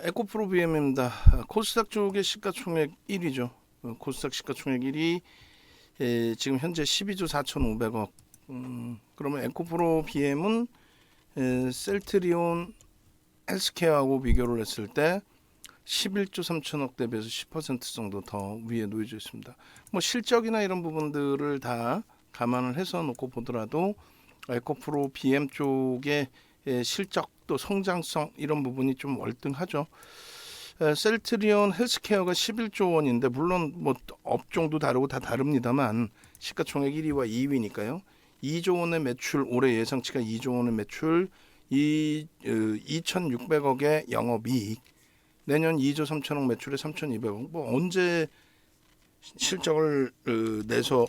에코프로 BM입니다. 코스닥 쪽의 시가총액 1위죠. 코스닥 시가총액 1위 지금 현재 12조 4,500억. 그러면 에코프로 BM은 셀트리온 헬스케어하고 비교를 했을 때 11조 3천억 대비해서 10% 정도 더 위에 놓여져 있습니다. 뭐 실적이나 이런 부분들을 다 감안을 해서 놓고 보더라도 에코프로 BM 쪽의 실적 또 성장성 이런 부분이 좀 월등하죠. 셀트리온 헬스케어가 11조 원인데 물론 뭐 업종도 다르고 다 다릅니다만 시가총액 1위와 2위니까요. 2조 원의 매출, 올해 예상치가 2조 원의 매출, 2,600억의 영업이익, 내년 2조 3천억 매출에 3,200억. 뭐 언제 실적을 내서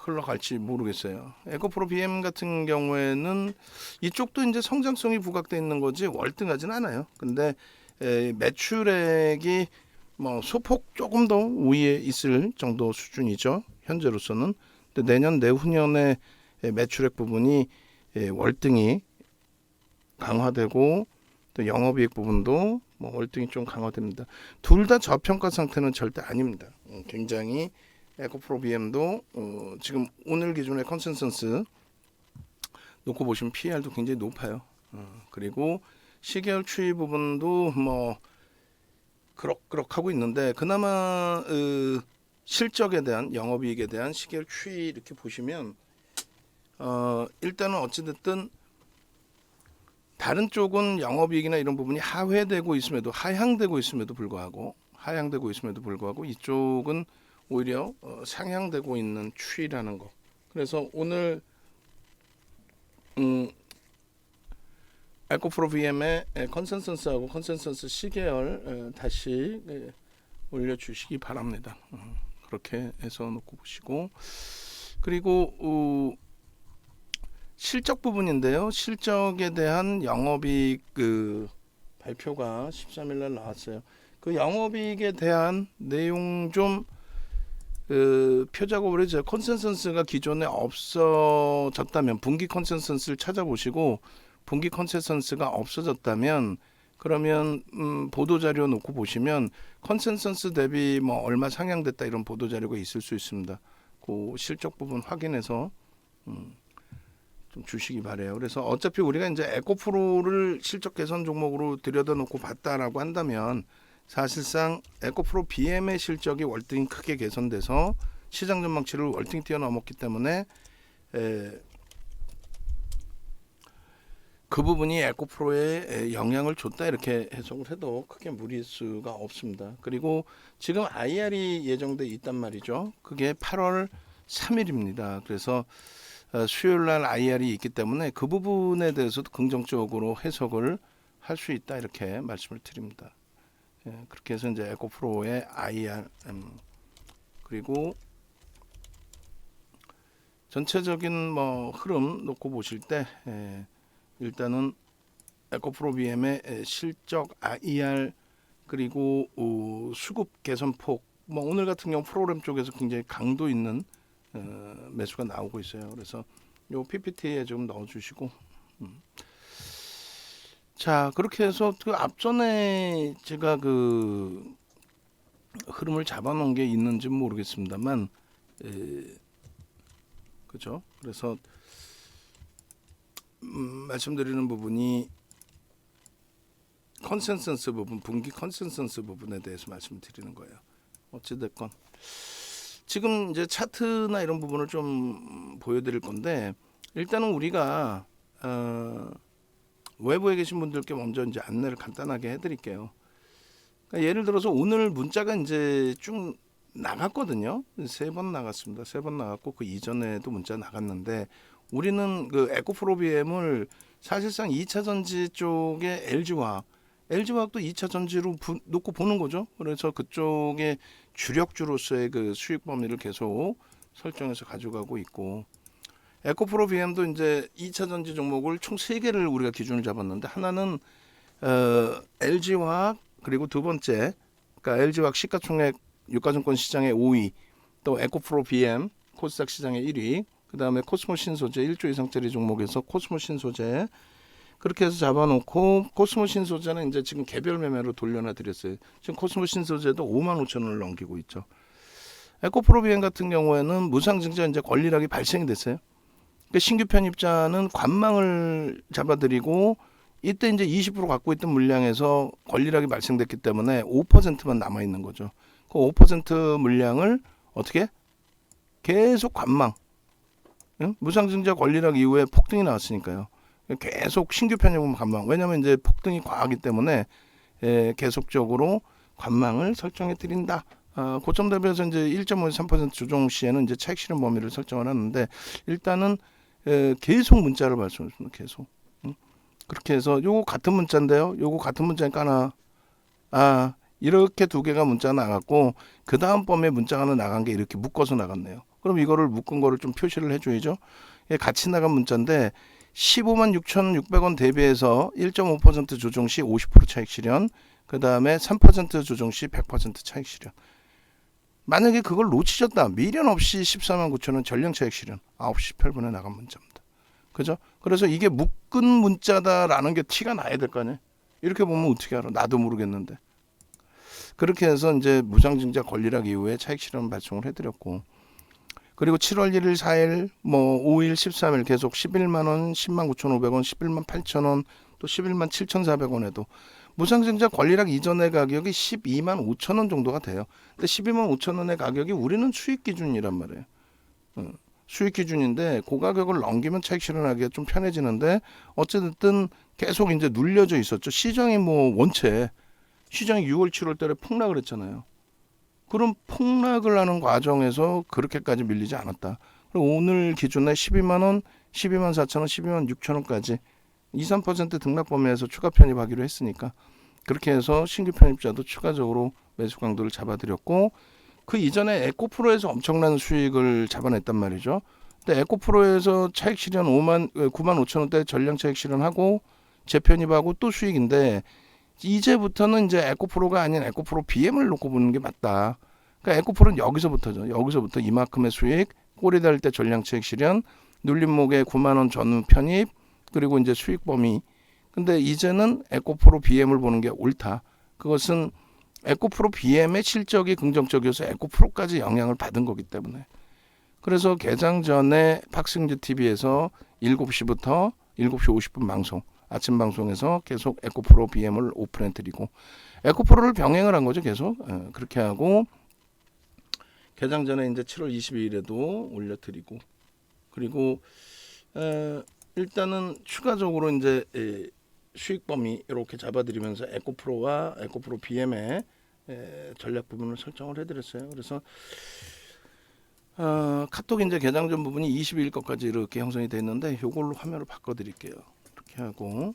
흘러갈지 모르겠어요. 에코프로 BM 같은 경우에는 이쪽도 이제 성장성이 부각되어 있는 거지 월등하진 않아요. 근데 매출액이 뭐 소폭 조금 더 위에 있을 정도 수준이죠. 현재로서는. 근데 내년 내후년에 매출액 부분이 월등히 강화되고 또 영업이익 부분도 뭐 월등히 좀 강화됩니다. 둘 다 저평가 상태는 절대 아닙니다. 굉장히 에코프로 BM도 지금 오늘 기준의 컨센서스 놓고 보시면 PER도 굉장히 높아요. 그리고 시계열 추이 부분도 뭐 그럭그럭 하고 있는데 그나마 실적에 대한 영업이익에 대한 시계열 추이 이렇게 보시면 일단은 어찌됐든 다른 쪽은 영업이익이나 이런 부분이 하향되고 있음에도 불구하고 이쪽은 오히려 상향되고 있는 추이라는 거. 그래서 오늘 에코프로 BM의 컨센서스하고 컨센서스 시계열 다시 올려주시기 바랍니다. 그렇게 해서 놓고 보시고, 그리고 실적 부분인데요. 실적에 대한 영업이익 발표가 13일 날 나왔어요. 그 영업이익에 대한 내용 좀 표작업을 해줘요. 컨센서스가 기존에 없어졌다면 분기 컨센서스를 찾아보시고 분기 컨센서스가 없어졌다면 그러면 보도자료 놓고 보시면 컨센서스 대비 뭐 얼마 상향됐다 이런 보도자료가 있을 수 있습니다. 그 실적 부분 확인해서 좀 주시기 바래요. 그래서 어차피 우리가 이제 에코프로를 실적 개선 종목으로 들여다놓고 봤다라고 한다면 사실상 에코프로 BM의 실적이 월등히 크게 개선돼서 시장 전망치를 월등히 뛰어넘었기 때문에 그 부분이 에코프로에 영향을 줬다 이렇게 해석을 해도 크게 무리일 수가 없습니다. 그리고 지금 IR이 예정돼 있단 말이죠. 그게 8월 3일입니다. 그래서 수요일 날 IR이 있기 때문에 그 부분에 대해서도 긍정적으로 해석을 할 수 있다 이렇게 말씀을 드립니다. 그렇게 해서 이제 에코프로의 IR 그리고 전체적인 뭐 흐름 놓고 보실 때 일단은 에코프로 BM의 실적 IR 그리고 수급 개선폭 뭐 오늘 같은 경우 프로그램 쪽에서 굉장히 강도 있는 매수가 나오고 있어요. 그래서 요 PPT에 좀 넣어주시고 자 그렇게 해서 그 앞전에 제가 그 흐름을 잡아놓은 게 있는지 모르겠습니다만 그죠? 그래서 말씀드리는 부분이 컨센서스 부분, 분기 컨센서스 부분에 대해서 말씀드리는 거예요. 어찌됐건 지금 이제 차트나 이런 부분을 좀 보여드릴 건데 일단은 우리가 외부에 계신 분들께 먼저 이제 안내를 간단하게 해드릴게요. 그러니까 예를 들어서 오늘 문자가 이제 쭉 나갔거든요. 3번 나갔습니다. 3번 나갔고 그 이전에도 문자 나갔는데 우리는 그 에코프로 BM을 사실상 2차 전지 쪽에 LG화학도 2차 전지로 놓고 보는 거죠. 그래서 그쪽에 주력주로서의 그 수익 범위를 계속 설정해서 가져가고 있고 에코프로 BM도 이제 2차 전지 종목을 총 3개를 우리가 기준을 잡았는데 하나는 LG화학 그리고 두 번째 그러니까 LG화학 시가총액 유가증권 시장의 5위 또 에코프로 BM 코스닥 시장의 1위 그 다음에 코스모 신소재 1조 이상짜리 종목에서 코스모 신소재 그렇게 해서 잡아놓고 코스모 신소재는 이제 지금 개별 매매로 돌려놔 드렸어요. 지금 코스모 신소재도 55,000원을 넘기고 있죠. 에코프로 비행 같은 경우에는 무상증자 이제 권리락이 발생이 됐어요. 그러니까 신규 편입자는 관망을 잡아드리고 이때 이제 20% 갖고 있던 물량에서 권리락이 발생됐기 때문에 5%만 남아 있는 거죠. 그 5% 물량을 어떻게 계속 관망, 응? 무상증자 권리락 이후에 폭등이 나왔으니까요. 계속 신규 편입은 관망. 왜냐하면 이제 폭등이 과하기 때문에 계속적으로 관망을 설정해 드린다. 고점 대비해서 이제 1.53% 조정 시에는 이제 차익 실현 범위를 설정을 하는데 일단은 계속 문자를 발송했습니다. 계속. 그렇게 해서 요거 같은 문자인데요. 요거 같은 문자니까 하나 이렇게 두 개가 문자 나갔고 그 다음 범에 문자가 하나 나간 게 이렇게 묶어서 나갔네요. 그럼 이거를 묶은 거를 좀 표시를 해줘야죠. 같이 나간 문자인데 156,600원 대비해서 1.5% 조정 시 50% 차익 실현, 그 다음에 3% 조정 시 100% 차익 실현. 만약에 그걸 놓치셨다, 미련 없이 149,000원 전량 차익 실현 9시 18분에 나간 문자입니다. 그죠? 그래서 이게 묶은 문자다라는 게 티가 나야 될 거 아니에요. 이렇게 보면 어떻게 알아? 나도 모르겠는데. 그렇게 해서 이제 무상증자 권리락 이후에 차익 실현 발송을 해드렸고, 그리고 7월 1일, 4일, 뭐 5일, 13일 계속 11만 원, 10만 9,500원, 11만 8,000원, 또 11만 7,400원에도 무상증자 권리락 이전의 가격이 12만 5천원 정도가 돼요. 근데 12만 5천원의 가격이 우리는 수익 기준이란 말이에요. 수익 기준인데 그 가격을 넘기면 차익 실현하기가 좀 편해지는데 어쨌든 계속 이제 눌려져 있었죠. 시장이 뭐 원체 시장이 6월, 7월 달에 폭락을 했잖아요. 그럼 폭락을 하는 과정에서 그렇게까지 밀리지 않았다. 그리고 오늘 기준에 12만 원, 12만 4천 원, 12만 6천 원까지 2, 3% 등락 범위에서 추가 편입하기로 했으니까 그렇게 해서 신규 편입자도 추가적으로 매수 강도를 잡아드렸고 그 이전에 에코프로에서 엄청난 수익을 잡아냈단 말이죠. 근데 에코프로에서 차익 실현 9만 5천 원대 전량 차익 실현하고 재편입하고 또 수익인데 이제부터는 이제 에코프로가 아닌 에코프로 BM을 놓고 보는 게 맞다. 그러니까 에코프로는 여기서부터죠. 여기서부터 이만큼의 수익, 꼬리 달 때 전량 차익 실현, 눌림목에 9만 원 전후 편입, 그리고 이제 수익 범위. 근데 이제는 에코프로 BM을 보는 게 옳다. 그것은 에코프로 BM의 실적이 긍정적이어서 에코프로까지 영향을 받은 거기 때문에. 그래서 개장 전에 팍싱즈 TV에서 7시부터 7시 50분 방송, 아침 방송에서 계속 에코프로 BM을 오픈해 드리고 에코프로를 병행을 한 거죠. 계속. 그렇게 하고 개장 전에 이제 7월 22일에도 올려 드리고 그리고 일단은 추가적으로 이제 수익 범위 이렇게 잡아드리면서 에코프로와 에코프로 BM의 전략 부분을 설정을 해드렸어요. 그래서 카톡 이제 개장 전 부분이 22일 것까지 이렇게 형성이 되어 있는데 이걸로 화면을 바꿔드릴게요. 이렇게 하고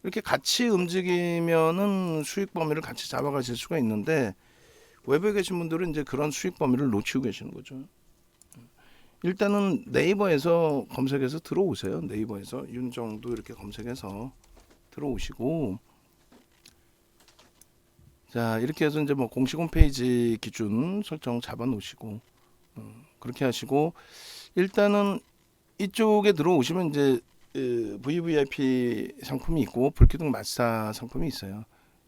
이렇게 같이 움직이면은 수익 범위를 같이 잡아가실 수가 있는데 외부에 계신 분들은 이제 그런 수익 범위를 놓치고 계시는 거죠. 일단은 네이버에서 검색해서 들어오세요. 네이버에서 윤정도 이렇게 검색해서 들어오시고 자 이렇게 해서 이제 뭐 공식 홈페이지 기준 설정 잡아 놓으시고 그렇게 하시고 일단은 이쪽에 들어오시면 이제 VVIP 상품이 있고 불기둥 마사 상품이 있어요.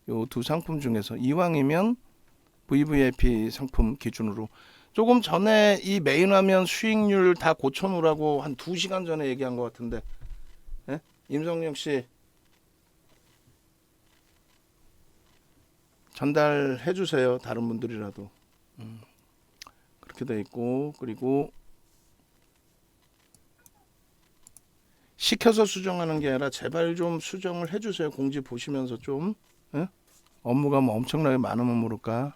요 두 상품 중에서 이왕이면 VVIP 상품 기준으로 조금 전에 이 메인 화면 수익률 다 고쳐놓으라고 한 2시간 전에 얘기한 것 같은데 예? 임성영 씨 전달해 주세요. 다른 분들이라도 그렇게 돼 있고 그리고 시켜서 수정하는 게 아니라 제발 좀 수정을 해주세요. 공지 보시면서 좀 예? 업무가 뭐 엄청나게 많으면 모를까.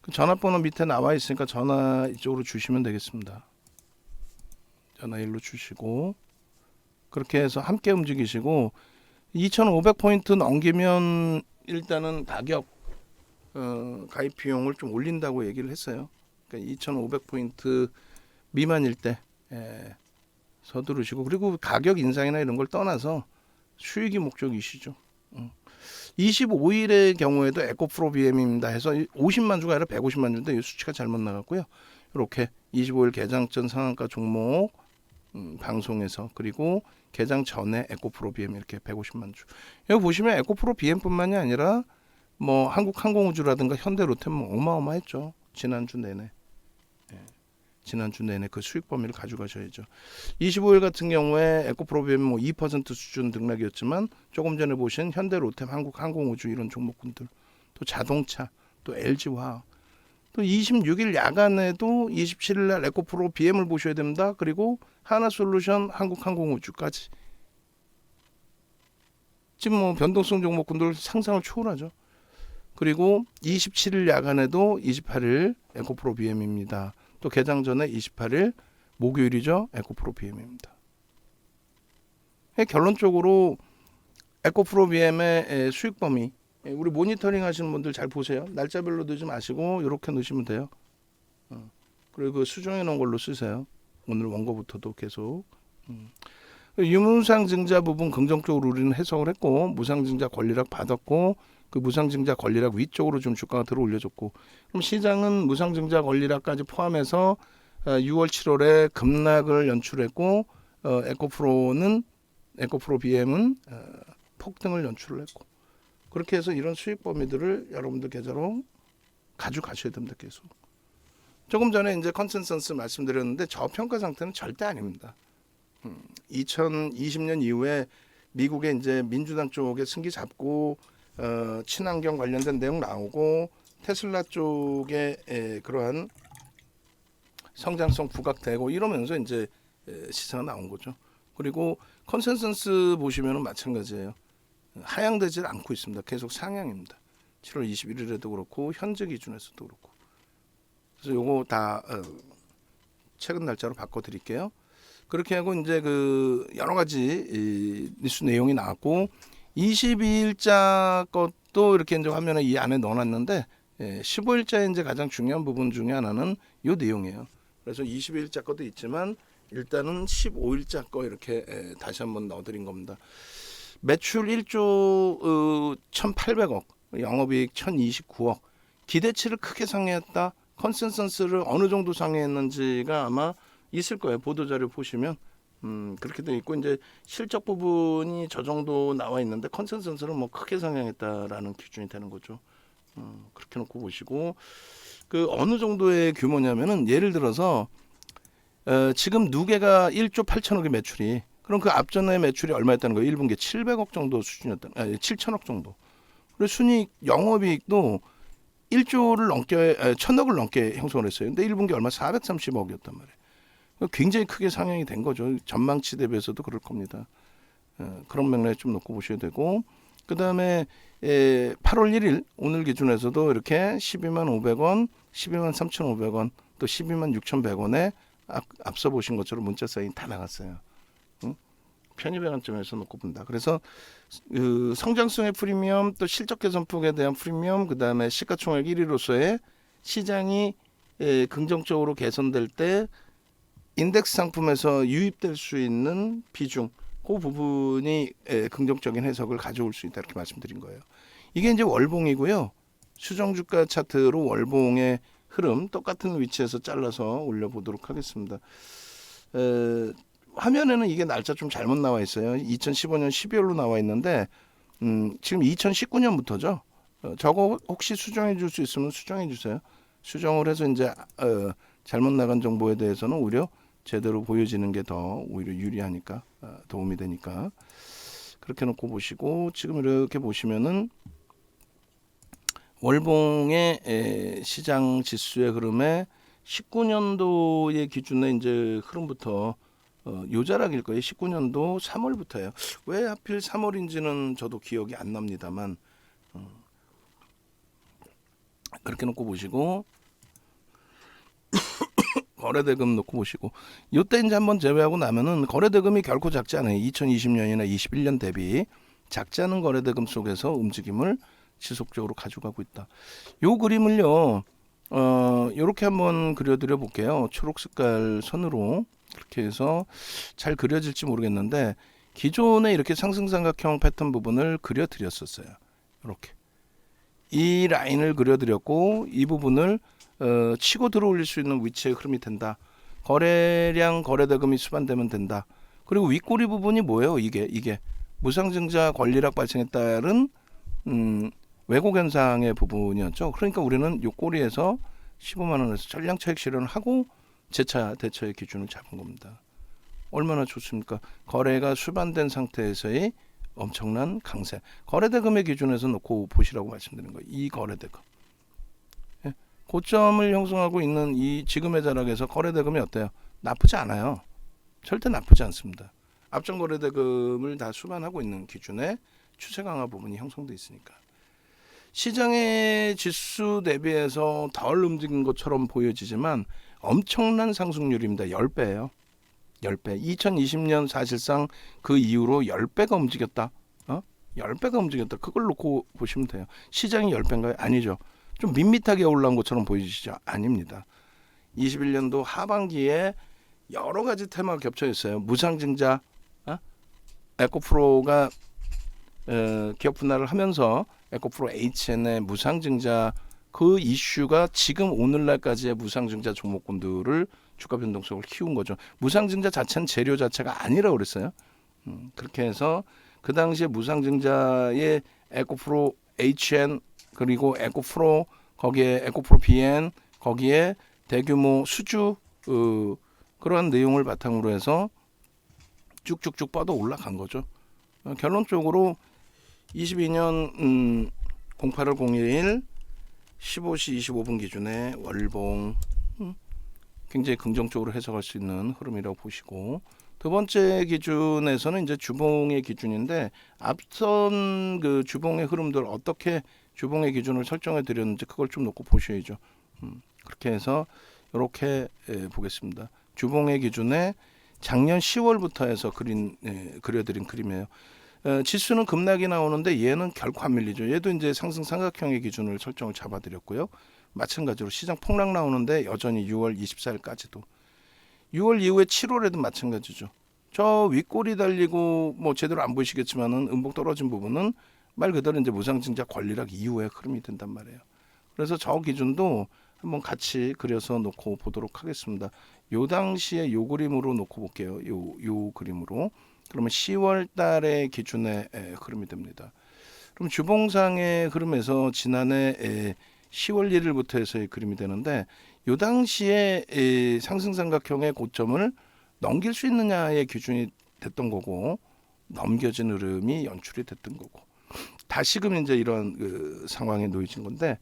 그 전화번호 밑에 나와 있으니까 전화 이쪽으로 주시면 되겠습니다. 전화 일로 주시고 그렇게 해서 함께 움직이시고 2,500포인트 넘기면 일단은 가격 가입 비용을 좀 올린다고 얘기를 했어요. 그러니까 2,500포인트 미만일 때 서두르시고 그리고 가격 인상이나 이런 걸 떠나서 수익이 목적이시죠. 25일의 경우에도 에코프로 BM입니다 해서 50만 주가 아니라 150만 주인데 이 수치가 잘못 나갔고요. 이렇게 25일 개장 전 상한가 종목 방송에서. 그리고 개장 전에 에코프로 BM 이렇게 150만 주. 여기 보시면 에코프로 BM뿐만이 아니라 뭐 한국항공우주라든가 현대로템 뭐 어마어마했죠. 지난주 내내. 지난주 내내 그 수익 범위를 가져가셔야죠. 25일 같은 경우에 에코프로 BM 뭐 2% 수준 등락이었지만 조금 전에 보신 현대로템, 한국항공우주 이런 종목군들, 또 자동차, 또 LG화학, 또 26일 야간에도 27일 날 에코프로 BM을 보셔야 됩니다. 그리고 하나솔루션, 한국항공우주까지. 지금 뭐 변동성 종목군들 상상을 초월하죠. 그리고 27일 야간에도 28일 에코프로 BM입니다. 또 개장 전에 28일 목요일이죠. 에코프로 BM입니다. 결론적으로 에코프로 BM의 수익 범위, 우리 모니터링 하시는 분들 잘 보세요. 날짜별로 넣지 마시고 이렇게 넣으시면 돼요. 그리고 그 수정해 놓은 걸로 쓰세요. 오늘 원고부터도 계속. 유무상증자 부분 긍정적으로 우리는 해석을 했고, 무상증자 권리락 받았고, 그 무상증자 권리락 위쪽으로 좀 주가가 들어 올려줬고, 그럼 시장은 무상증자 권리락까지 포함해서 6월 7월에 급락을 연출했고, 에코프로 BM은 폭등을 연출을 했고, 그렇게 해서 이런 수익 범위들을 여러분들 계좌로 가져가셔야 됩니다. 계속. 조금 전에 이제 컨센서스 말씀드렸는데 저평가 상태는 절대 아닙니다. 2020년 이후에 미국의 이제 민주당 쪽에 승기 잡고 친환경 관련된 내용 나오고 테슬라 쪽에 그러한 성장성 부각되고 이러면서 이제 시세가 나온 거죠. 그리고 컨센서스 보시면은 마찬가지예요. 하향되질 않고 있습니다. 계속 상향입니다. 7월 21일에도 그렇고 현재 기준에서도 그렇고. 그래서 요거 다 최근 날짜로 바꿔드릴게요. 그렇게 하고 이제 그 여러 가지 뉴스 내용이 나왔고 22일자 것도 이렇게 이제 화면에 이 안에 넣어놨는데 15일자에 이제 가장 중요한 부분 중에 하나는 요 내용이에요. 그래서 22일자 것도 있지만 일단은 15일자 거 이렇게 다시 한번 넣어드린 겁니다. 매출 1조 1,800억, 영업이익 1,029억, 기대치를 크게 상회했다. 컨센서스를 어느 정도 상회했는지가 아마 있을 거예요. 보도자료 보시면 그렇게 돼 있고 이제 실적 부분이 저 정도 나와 있는데 컨센서스는 뭐 크게 상향했다라는 기준이 되는 거죠. 그렇게 놓고 보시고 그 어느 정도의 규모냐면은 예를 들어서 지금 누계가 1조 8천억의 매출이 그럼 그 앞전에 매출이 얼마였다는 거예요? 1분기에 700억 정도 수준이었다는 7천억 정도. 그리고 순이익 영업이익도 1조를 넘게 1,000억을 넘게 형성을 했어요. 근데 1분기 얼마 430억이었단 말이에요. 굉장히 크게 상향이 된 거죠. 전망치 대비해서도 그럴 겁니다. 그런 맥락에 좀 놓고 보셔야 되고 그 다음에 8월 1일 오늘 기준에서도 이렇게 12만 500원, 12만 3,500원, 또 12만 6,100원에 앞서 보신 것처럼 문자 사인 다 나갔어요. 편입의 관점에서 놓고 본다. 그래서 그 성장성의 프리미엄, 또 실적 개선폭에 대한 프리미엄, 그 다음에 시가총액 1위로서의 시장이 긍정적으로 개선될 때 인덱스 상품에서 유입될 수 있는 비중, 그 부분이 긍정적인 해석을 가져올 수 있다 이렇게 말씀드린 거예요. 이게 이제 월봉이고요. 수정주가 차트로 월봉의 흐름 똑같은 위치에서 잘라서 올려보도록 하겠습니다. 화면에는 이게 날짜 좀 잘못 나와 있어요. 2015년 12월로 나와 있는데 지금 2019년부터죠. 저거 혹시 수정해 줄 수 있으면 수정해 주세요. 수정을 해서 이제 잘못 나간 정보에 대해서는 오히려 제대로 보여지는 게 더 오히려 유리하니까 도움이 되니까 그렇게 놓고 보시고 지금 이렇게 보시면은 월봉의 시장 지수의 흐름에 19년도의 기준에 이제 흐름부터 요자락일 거예요. 19년도 3월부터예요. 왜 하필 3월인지는 저도 기억이 안 납니다만 그렇게 놓고 보시고 거래대금 놓고 보시고 이때 이제 한번 제외하고 나면은 거래대금이 결코 작지 않아요. 2020년이나 21년 대비 작지 않은 거래대금 속에서 움직임을 지속적으로 가져가고 있다. 요 그림을요. 이렇게 한번 그려드려 볼게요. 초록 색깔 선으로 그렇게 해서 잘 그려질지 모르겠는데 기존에 이렇게 상승삼각형 패턴 부분을 그려드렸었어요. 이렇게 이 라인을 그려드렸고 이 부분을 치고 들어올릴 수 있는 위치의 흐름이 된다. 거래량 거래대금이 수반되면 된다. 그리고 윗꼬리 부분이 뭐예요? 이게 무상증자 권리락 발생에 따른 왜곡 현상의 부분이었죠. 그러니까 우리는 이 꼬리에서 15만 원에서 전량 차익 실현을 하고 재차 대처의 기준을 잡은 겁니다. 얼마나 좋습니까? 거래가 수반된 상태에서의 엄청난 강세. 거래대금의 기준에서 놓고 보시라고 말씀드린 거예요. 이 거래대금. 예? 고점을 형성하고 있는 이 지금의 자락에서 거래대금이 어때요? 나쁘지 않아요. 절대 나쁘지 않습니다. 앞전 거래대금을 다 수반하고 있는 기준에 추세 강화 부분이 형성돼 있으니까. 시장의 지수 대비해서 덜 움직인 것처럼 보여지지만 엄청난 상승률입니다. 10배예요. 10배. 2020년 사실상 그 이후로 10배가 움직였다. 10배가 움직였다. 그걸 놓고 보시면 돼요. 시장이 10배인가요? 아니죠. 좀 밋밋하게 올라온 것처럼 보이시죠? 아닙니다. 21년도 하반기에 여러 가지 테마가 겹쳐 있어요. 무상증자, 에코프로가 기업 분할을 하면서 에코프로 HN의 무상증자 그 이슈가 지금 오늘날까지의 무상증자 종목군들을 주가 변동성을 키운 거죠. 무상증자 자체는 재료 자체가 아니라고 그랬어요. 그렇게 해서 그 당시에 무상증자의 에코프로 HN 그리고 에코프로 거기에 에코프로 BN 거기에 대규모 수주 그러한 내용을 바탕으로 해서 쭉쭉쭉 뻗어 올라간 거죠. 결론적으로 22년 08월 01일 15시 25분 기준에 월봉 굉장히 긍정적으로 해석할 수 있는 흐름이라고 보시고 두 번째 기준에서는 이제 주봉의 기준인데 앞선 그 주봉의 흐름들 어떻게 주봉의 기준을 설정해 드렸는지 그걸 좀 놓고 보셔야죠. 그렇게 해서 이렇게 보겠습니다. 주봉의 기준에 작년 10월부터 해서 그려드린 그림이에요. 지수는 급락이 나오는데 얘는 결코 안 밀리죠. 얘도 이제 상승 삼각형의 기준을 설정을 잡아드렸고요. 마찬가지로 시장 폭락 나오는데 여전히 6월 24일까지도 6월 이후에 7월에도 마찬가지죠. 저 윗골이 달리고 뭐 제대로 안 보이시겠지만은 음봉 떨어진 부분은 말 그대로 이제 무상증자 권리락 이후에 흐름이 된단 말이에요. 그래서 저 기준도 한번 같이 그려서 놓고 보도록 하겠습니다. 요 당시에 요 그림으로 놓고 볼게요. 요 그림으로. 그러면 10월 달의 기준의 흐름이 됩니다. 그럼 주봉상의 흐름에서 지난해 10월 1일부터 해서의 그림이 되는데 요 당시에 상승삼각형의 고점을 넘길 수 있느냐의 기준이 됐던 거고 넘겨진 흐름이 연출이 됐던 거고 다시금 이제 이런 그 상황에 놓여진 건데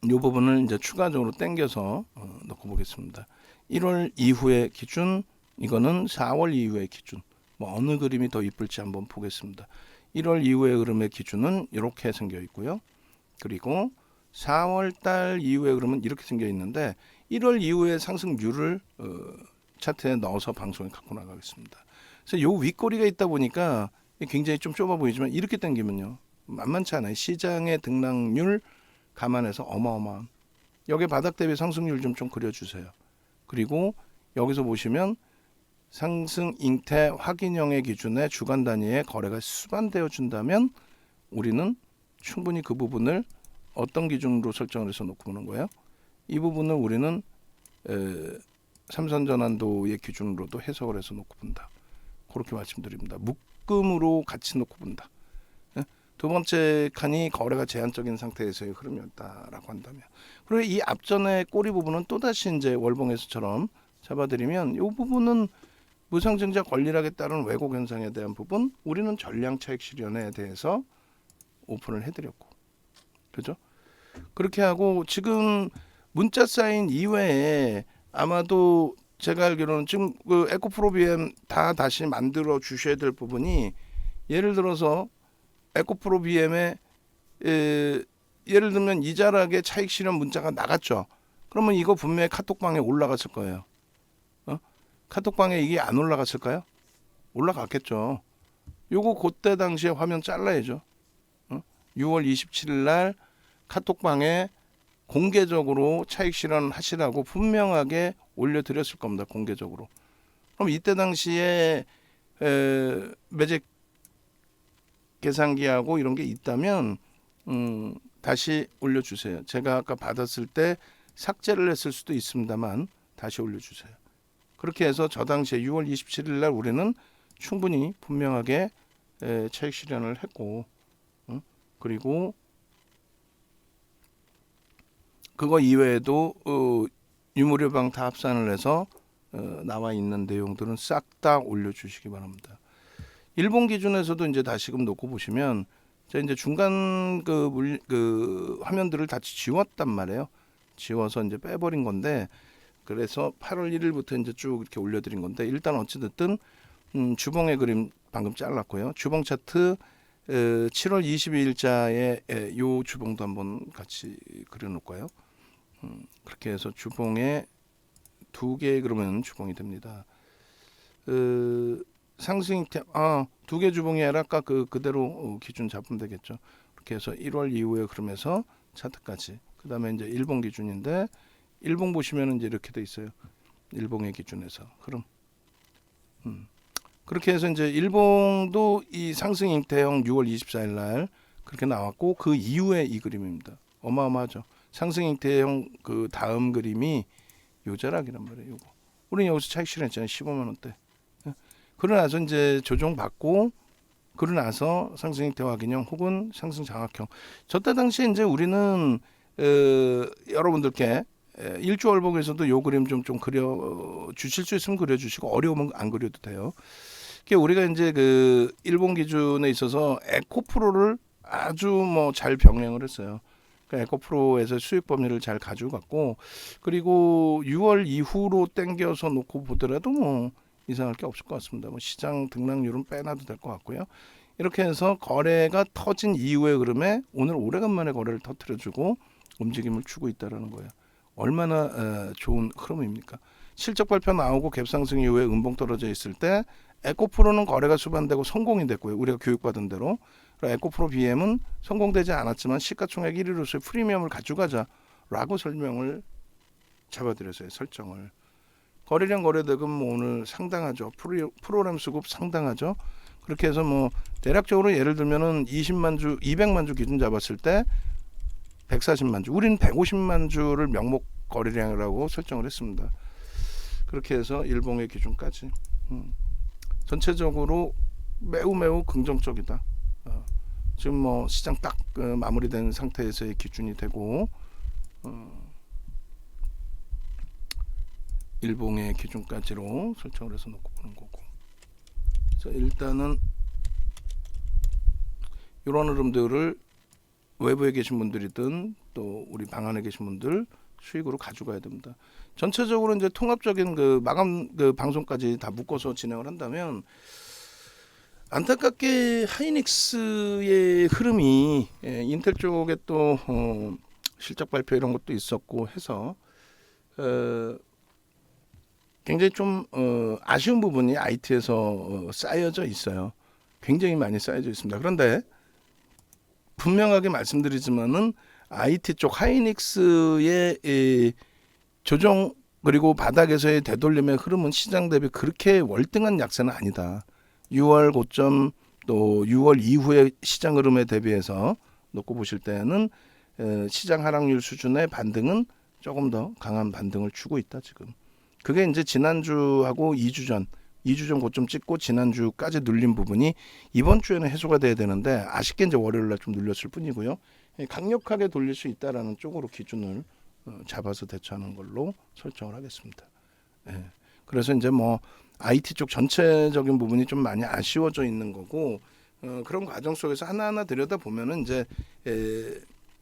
이 부분을 이제 추가적으로 당겨서 넣고 보겠습니다. 1월 이후의 기준 이거는 4월 이후의 기준 뭐 어느 그림이 더 이쁠지 한번 보겠습니다. 1월 이후의 흐름의 기준은 이렇게 생겨 있고요. 그리고 4월 달 이후의 흐름은 이렇게 생겨 있는데 1월 이후의 상승률을 차트에 넣어서 방송에 갖고 나가겠습니다. 그래서 요 윗꼬리가 있다 보니까 굉장히 좀 좁아 보이지만 이렇게 당기면요 만만치 않아요. 시장의 등락률 감안해서 어마어마한 여기 바닥 대비 상승률 좀 그려주세요. 그리고 여기서 보시면 상승 잉태 확인형의 기준에 주간 단위의 거래가 수반되어 준다면 우리는 충분히 그 부분을 어떤 기준으로 설정을 해서 놓고 보는 거예요. 이 부분을 우리는 삼선전환도의 기준으로도 해석을 해서 놓고 본다. 그렇게 말씀드립니다. 묶음으로 같이 놓고 본다. 두 번째 칸이 거래가 제한적인 상태에서의 흐름이었다라고 한다면 그리고 이 앞전의 꼬리 부분은 또다시 이제 월봉에서처럼 잡아드리면 이 부분은 무상증자 권리락에 따른 왜곡 현상에 대한 부분 우리는 전량 차익 실현에 대해서 오픈을 해드렸고 그죠? 그렇게 하고 지금 문자 쌓인 이외에 아마도 제가 알기로는 지금 그 에코프로 BM 다 다시 만들어 주셔야 될 부분이 예를 들어서 에코프로 BM에 예를 들면 이자락의 차익 실현 문자가 나갔죠. 그러면 이거 분명히 카톡방에 올라갔을 거예요. 카톡방에 이게 안 올라갔을까요? 올라갔겠죠. 요거 그때 당시에 화면 잘라야죠. 6월 27일 날 카톡방에 공개적으로 차익 실현 하시라고 분명하게 올려드렸을 겁니다. 공개적으로. 그럼 이때 당시에 매직 계산기하고 이런 게 있다면 다시 올려주세요. 제가 아까 받았을 때 삭제를 했을 수도 있습니다만 다시 올려주세요. 그렇게 해서 저 당시에 6월 27일 날 우리는 충분히 분명하게 차익 실현을 했고, 그리고 그거 이외에도 유무료방 다 합산을 해서 나와 있는 내용들은 싹 다 올려주시기 바랍니다. 일본 기준에서도 이제 다시금 놓고 보시면 제가 이제 중간 그 화면들을 다 지웠단 말이에요. 지워서 이제 빼버린 건데, 그래서 8월 1일부터 이제 쭉 이렇게 올려드린 건데, 일단 어찌됐든 주봉의 그림 방금 잘랐고요. 주봉 차트 7월 22일자에 요 주봉도 한번 같이 그려놓을까요? 그렇게 해서 주봉에 두 개 그러면 주봉이 됩니다. 상승 두 개 주봉이 아니라 아까 그대로 기준 잡으면 되겠죠. 이렇게 해서 1월 이후에 그러면서 차트까지. 그다음에 이제 일봉 기준인데, 일봉 보시면 이제 이렇게 돼 있어요. 일봉의 기준에서 흐름. 그렇게 해서 이제 일봉도 이 상승 잉태형 6월 24일 날 그렇게 나왔고, 그 이후에 이 그림입니다. 어마어마하죠. 상승 잉태형 그 다음 그림이 요 자락이란 말이에요. 요거. 우리는 여기서 차익 실현했잖아요. 15만 원대. 그러고 나서 이제 조정 받고, 그러고 나서 상승 잉태 확인형 혹은 상승 장악형. 저때 당시에 이제 우리는 여러분들께 일주월봉에서도 요 그림 좀 그려 주실 수 있으면 그려 주시고, 어려우면 안 그려도 돼요. 우리가 이제 그 일본 기준에 있어서 에코프로를 아주 뭐 잘 병행을 했어요. 그러니까 에코프로에서 수익 범위를 잘 가지고 갔고, 그리고 6월 이후로 땡겨서 놓고 보더라도 뭐 이상할 게 없을 것 같습니다. 뭐 시장 등락률은 빼놔도 될 것 같고요. 이렇게 해서 거래가 터진 이후의 흐름에 오늘 오래간만에 거래를 터뜨려주고 움직임을 주고 있다는 거예요. 얼마나 좋은 흐름입니까? 실적 발표 나오고 갭상승 이후에 음봉 떨어져 있을 때 에코프로는 거래가 수반되고 성공이 됐고요. 우리가 교육받은 대로. 에코프로 BM은 성공되지 않았지만 시가총액 1위로서의 프리미엄을 가져가자라고 설명을 잡아드렸어요. 설정을. 거래량 거래대금 뭐 오늘 상당하죠. 프로그램 수급 상당하죠. 그렇게 해서 뭐 대략적으로 예를 들면은 20만 주, 200만 주 기준 잡았을 때 140만 주, 우리는 150만 주를 명목 거래량이라고 설정을 했습니다. 그렇게 해서 일봉의 기준까지. 전체적으로 매우 긍정적이다. 지금 뭐 시장 딱 마무리된 상태에서의 기준이 되고, 일봉의 기준까지로 설정을 해서 놓고 보는 거고. 자, 일단은 이런 흐름들을 외부에 계신 분들이든 또 우리 방 안에 계신 분들 수익으로 가져가야 됩니다. 전체적으로 이제 통합적인 그 마감 그 방송까지 다 묶어서 진행을 한다면, 안타깝게 하이닉스의 흐름이 인텔 쪽에 또 실적 발표 이런 것도 있었고 해서 굉장히 좀 아쉬운 부분이 IT에서 쌓여져 있어요. 굉장히 많이 쌓여져 있습니다. 그런데 분명하게 말씀드리지만은 IT 쪽 하이닉스의 조정 그리고 바닥에서의 되돌림의 흐름은 시장 대비 그렇게 월등한 약세는 아니다. 6월 고점 또 6월 이후의 시장 흐름에 대비해서 놓고 보실 때는 시장 하락률 수준의 반등은 조금 더 강한 반등을 주고 있다 지금. 그게 이제 지난주하고 2주 전 고점 찍고 지난주까지 눌린 부분이 이번 주에는 해소가 돼야 되는데, 아쉽게 이제 월요일 날 좀 눌렸을 뿐이고요. 강력하게 돌릴 수 있다라는 쪽으로 기준을 잡아서 대처하는 걸로 설정을 하겠습니다. 그래서 이제 뭐 IT 쪽 전체적인 부분이 좀 많이 아쉬워져 있는 거고, 그런 과정 속에서 하나하나 들여다 보면은 이제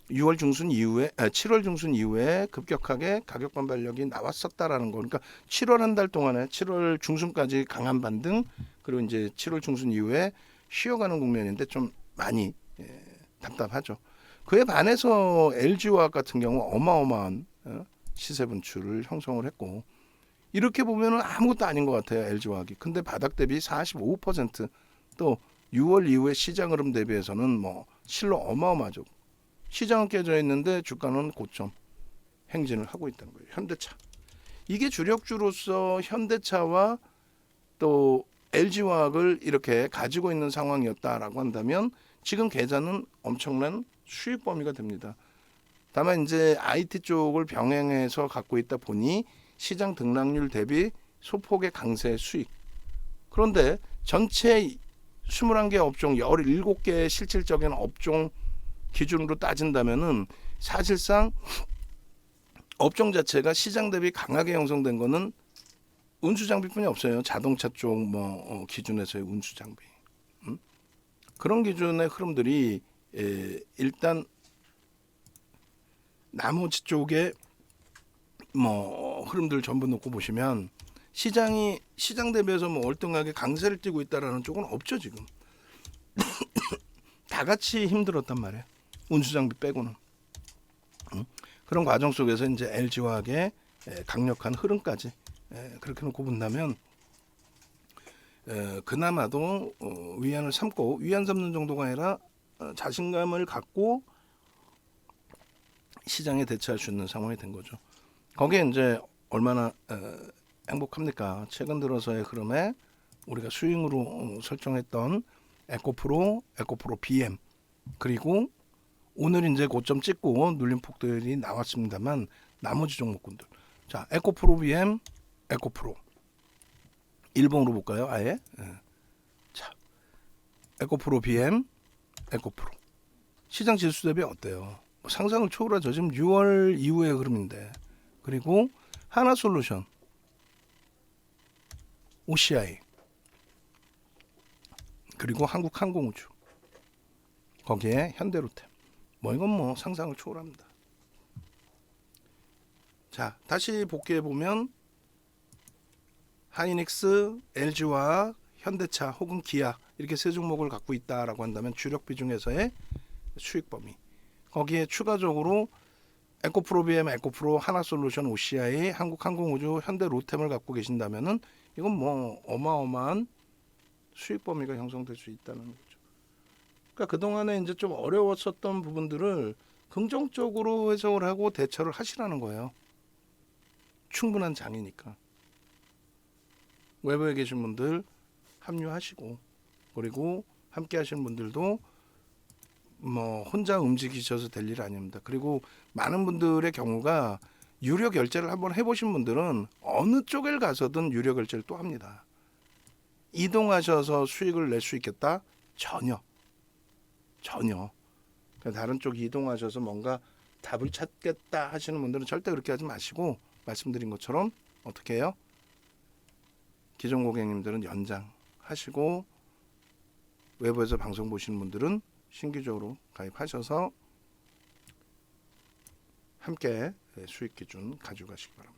6월 중순 이후에 7월 중순 이후에 급격하게 가격 반발력이 나왔었다라는 거. 그러니까 7월 한 달 동안에 7월 중순까지 강한 반등, 그리고 이제 7월 중순 이후에 쉬어가는 국면인데 좀 많이 답답하죠. 그에 반해서 LG화학 같은 경우 어마어마한 시세 분출을 형성을 했고, 이렇게 보면은 아무것도 아닌 것 같아요. LG화학이. 근데 바닥 대비 45%, 또 6월 이후에 시장 흐름 대비해서는 뭐 실로 어마어마하죠. 시장은 깨져 있는데 주가는 고점 행진을 하고 있다는 거예요. 현대차. 이게 주력주로서 현대차와 또 LG화학을 이렇게 가지고 있는 상황이었다라고 한다면 지금 계좌는 엄청난 수익 범위가 됩니다. 다만 이제 IT 쪽을 병행해서 갖고 있다 보니 시장 등락률 대비 소폭의 강세 수익. 그런데 전체 21개 업종 17개의 실질적인 업종 기준으로 따진다면은 사실상 업종 자체가 시장 대비 강하게 형성된 거는 운수장비뿐이 없어요. 자동차 쪽 기준에서의 운수장비. 그런 기준의 흐름들이 일단 나머지 쪽에 흐름들 전부 놓고 보시면 시장 대비해서 월등하게 강세를 띠고 있다라는 쪽은 없죠 지금. 다 같이 힘들었단 말이에요. 운수장비 빼고는. 그런 과정 속에서 이제 LG화학의 강력한 흐름까지 그렇게 놓고 본다면 그나마도 위안을 삼고 위안 삼는 정도가 아니라 자신감을 갖고 시장에 대처할 수 있는 상황이 된 거죠. 거기에 이제 얼마나 행복합니까? 최근 들어서의 흐름에 우리가 스윙으로 설정했던 에코프로 BM 그리고 오늘 이제 고점 찍고 눌림폭들이 나왔습니다만 나머지 종목군들 자 에코프로 BM 에코프로 일봉으로 볼까요? 아예 자 에코프로 BM 에코프로 시장 지수 대비 어때요? 상상을 초월하죠. 지금 6월 이후의 흐름인데 그리고 하나솔루션 OCI 그리고 한국항공우주 거기에 현대로템 이건 상상을 초월합니다. 자 다시 복귀해 보면 하이닉스, LG화학, 현대차 혹은 기아 이렇게 세 종목을 갖고 있다라고 한다면 주력 비중에서의 수익 범위 거기에 추가적으로 에코프로 BM, 에코프로, 하나솔루션, OCI, 한국항공우주, 현대로템을 갖고 계신다면은 이건 어마어마한 수익 범위가 형성될 수 있다는 거죠. 그러니까 그동안에 이제 좀 어려웠었던 부분들을 긍정적으로 해석을 하고 대처를 하시라는 거예요. 충분한 장이니까. 외부에 계신 분들 합류하시고 그리고 함께 하시는 분들도 혼자 움직이셔서 될 일 아닙니다. 그리고 많은 분들의 경우가 유료 결제를 한번 해보신 분들은 어느 쪽을 가서든 유료 결제를 또 합니다. 이동하셔서 수익을 낼 수 있겠다? 전혀. 다른 쪽 이동하셔서 뭔가 답을 찾겠다 하시는 분들은 절대 그렇게 하지 마시고 말씀드린 것처럼 어떻게 해요? 기존 고객님들은 연장하시고 외부에서 방송 보시는 분들은 신규적으로 가입하셔서 함께 수익 기준 가져가시기 바랍니다.